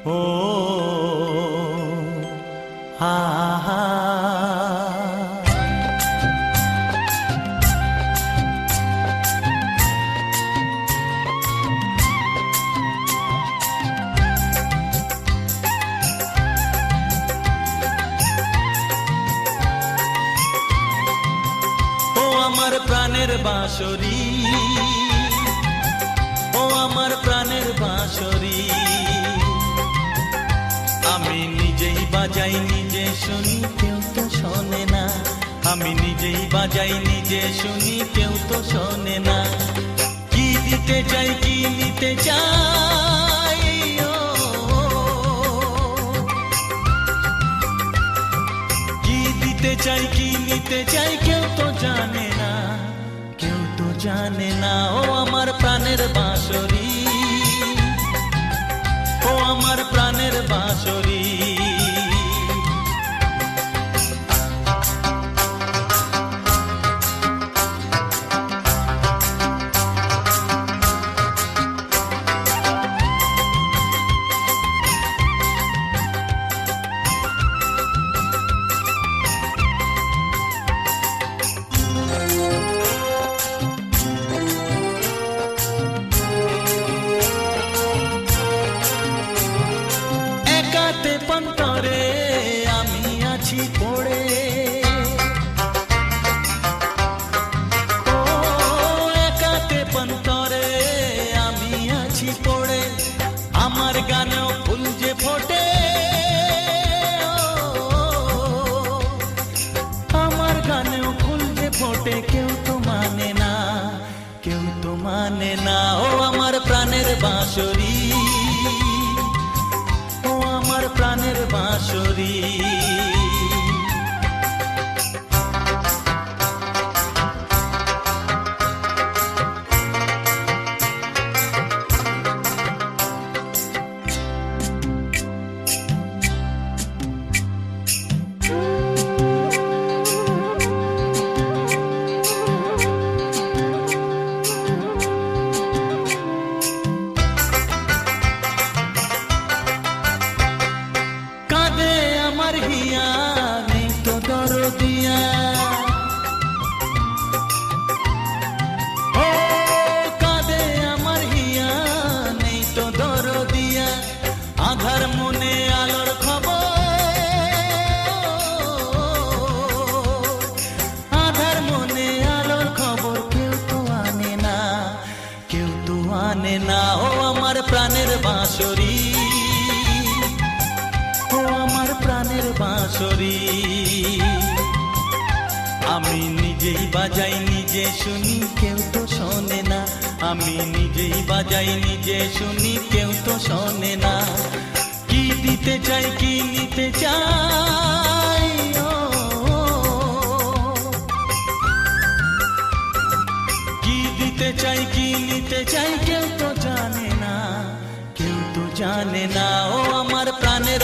ও হা হা ও আমার প্রাণের বাঁশরি, ও আমার প্রাণের বাঁশরি, আমি নিজেই বাজাই নিজে শুনি কেউ তো শোনে না, আমি নিজেই বাজাই নিজে শুনি কেউ তো শোনে না। কি দিতে চাই কি নিতে চাই, কি দিতে চাই কি নিতে চাই কেউ তো জানে না, কেউ তো জানে না। ও আমার প্রাণের বাঁশরি, ও আমার প্রাণের বাঁশরি, পন্তরে আমি আছি পড়ে, ও একাতে পন্তরে আমি আছি পড়ে, আমার গানেও ফুল যে ফোটে, আমার গানেও ফুল যে ফোটে, কেউ তো মানে না, কেউ তো মানে না। ও আমার প্রাণের বাঁশরি, ও আমার প্রাণের বাঁশরি, আমার হিয়া নেই তো দরদিয়া, ও কাঁদে আমার হিয়া নেই তো দরদিয়া, আধার মনে আলোর খবর, আধার মনে আলোর খবর কেউ তো আনে না, কেউ তো আনে না। ও আমার প্রাণের বাঁশরি, ও আমার প্রাণের বাঁশরি, আমি নিজেই বাজাই নিজে শুনি কেউ তো শোনে না, আমি নিজেই বাজাই নিজে শুনি কেউ তো শোনে না। কি দিতে চাই কি নিতে চাই, কি দিতে চাই কি নিতে চাই কেউ তো জানে না, কেউ তো জানে না। ও আমার প্রাণের